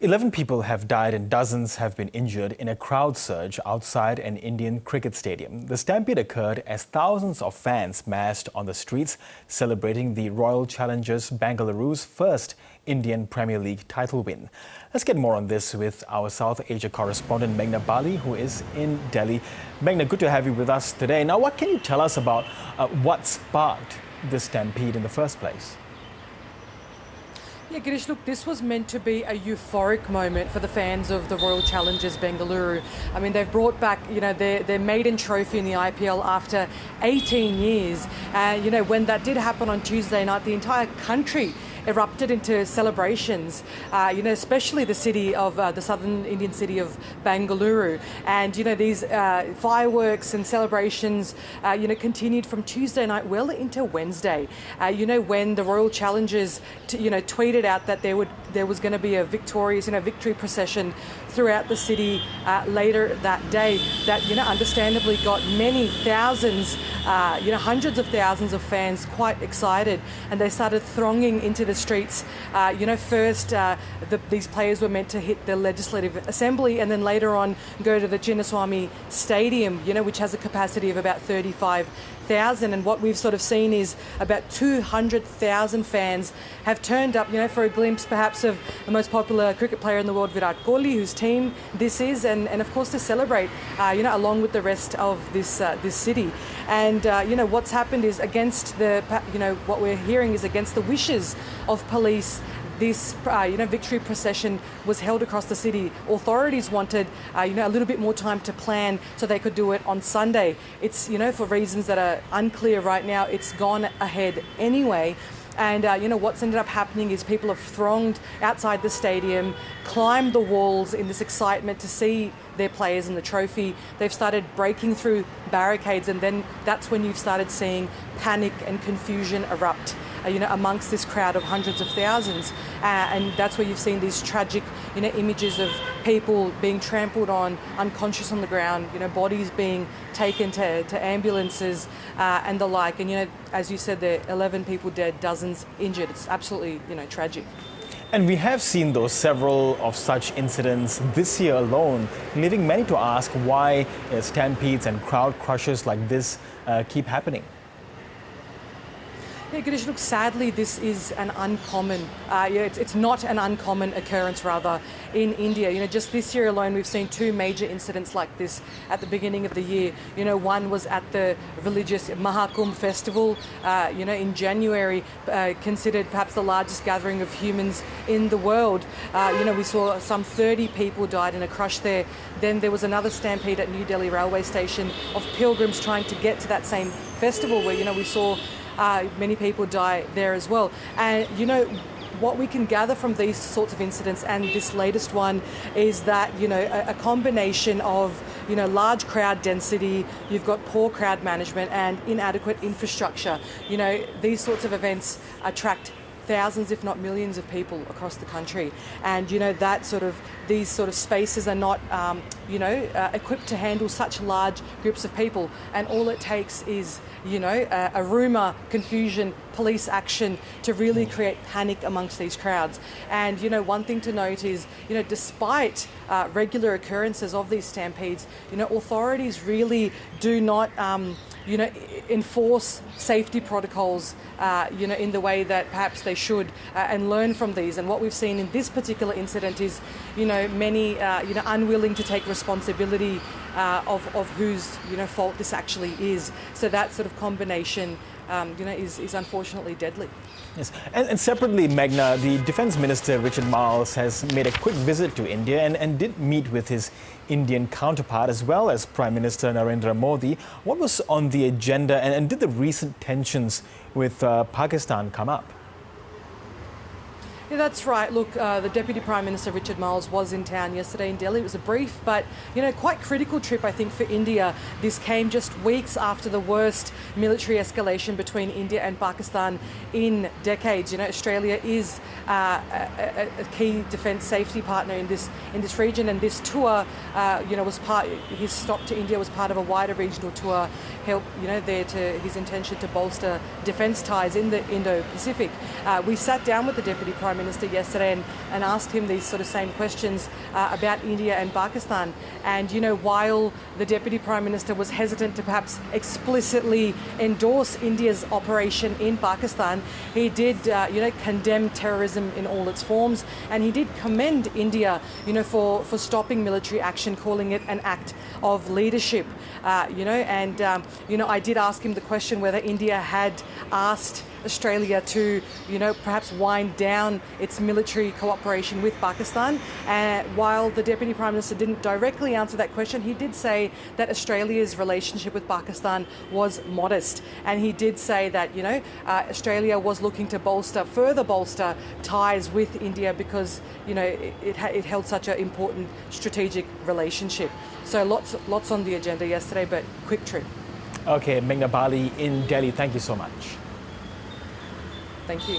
11 people have died and dozens have been injured in a crowd surge outside an Indian cricket stadium. The stampede occurred as thousands of fans massed on the streets celebrating the Royal Challengers Bengaluru's first Indian Premier League title win. Let's get more on this with our South Asia correspondent Meghna Bali, who is in Delhi. Meghna, good to have you with us today. Now, what can you tell us about what sparked this stampede in the first place? Yeah, Girish, look, this was meant to be a euphoric moment for the fans of the Royal Challengers Bengaluru. I mean, they've brought back, their maiden trophy in the IPL after 18 years. When that did happen on Tuesday night, the entire country erupted into celebrations, especially the city of the southern Indian city of Bengaluru. And, these fireworks and celebrations, continued from Tuesday night well into Wednesday. When the Royal Challengers, tweeted out that there was going to be a victorious, victory procession throughout the city later that day, that, understandably got many thousands, hundreds of thousands of fans quite excited, and they started thronging into the streets. First, these players were meant to hit the Legislative Assembly and then later on go to the Chinnaswamy Stadium, which has a capacity of about 35,000. And what we've sort of seen is about 200,000 fans have turned up, for a glimpse perhaps of the most popular cricket player in the world, Virat Kohli, whose team this is, and of course to celebrate, along with the rest of this city. And, what's happened is against what we're hearing is against the wishes of police. This, victory procession was held across the city. Authorities wanted, a little bit more time to plan so they could do it on Sunday. It's, for reasons that are unclear right now, it's gone ahead anyway. And, what's ended up happening is people have thronged outside the stadium, climbed the walls in this excitement to see their players and the trophy. They've started breaking through barricades, and then that's when you've started seeing panic and confusion erupt, amongst this crowd of hundreds of thousands. And that's where you've seen these tragic, images of people being trampled on, unconscious on the ground, bodies being taken to ambulances and the like. And, as you said, there are 11 people dead, dozens injured. It's absolutely, tragic. And we have seen several of such incidents this year alone, leaving many to ask why stampedes and crowd crushes like this keep happening. Yeah, Girish, look, sadly, this is an uncommon, it's not an uncommon occurrence, rather, in India. Just this year alone, we've seen two major incidents like this at the beginning of the year. One was at the religious Mahakumbh festival, in January, considered perhaps the largest gathering of humans in the world. We saw some 30 people died in a crush there. Then there was another stampede at New Delhi railway station of pilgrims trying to get to that same festival where, we saw many people die there as well. And, what we can gather from these sorts of incidents and this latest one is that, a combination of, large crowd density, you've got poor crowd management and inadequate infrastructure. These sorts of events attract thousands, if not millions of people across the country. And, these sort of spaces are not, equipped to handle such large groups of people. And all it takes is, a rumour, confusion, police action to really create panic amongst these crowds. And, one thing to note is, despite regular occurrences of these stampedes, authorities really do not, enforce safety protocols, in the way that perhaps they should, and learn from these. And what we've seen in this particular incident is, many, unwilling to take responsibility of whose, fault this actually is. So that sort of combination, is unfortunately deadly. Yes, and separately, Meghna, the Defence Minister Richard Marles has made a quick visit to India and did meet with his Indian counterpart as well as Prime Minister Narendra Modi. What was on the agenda, and did the recent tensions with Pakistan come up? Yeah, that's right. Look, the Deputy Prime Minister Richard Marles was in town yesterday in Delhi. It was a brief but, quite critical trip, I think, for India. This came just weeks after the worst military escalation between India and Pakistan in decades. Australia is a key defence safety partner in this region, and this tour, his stop to India was part of a wider regional tour, his intention to bolster defence ties in the Indo-Pacific. We sat down with the Deputy Prime Prime Minister yesterday and asked him these sort of same questions about India and Pakistan. And, you know, while the Deputy Prime Minister was hesitant to perhaps explicitly endorse India's operation in Pakistan, he did, condemn terrorism in all its forms, and he did commend India, for stopping military action, calling it an act of leadership. I did ask him the question whether India had asked Australia to, perhaps wind down its military cooperation with Pakistan. While the Deputy Prime Minister didn't directly answer that question, he did say that Australia's relationship with Pakistan was modest. And he did say that, Australia was looking to further bolster ties with India because, it held such an important strategic relationship. So lots on the agenda yesterday, but quick trip. Okay, Meghna Bali in Delhi, thank you so much. Thank you.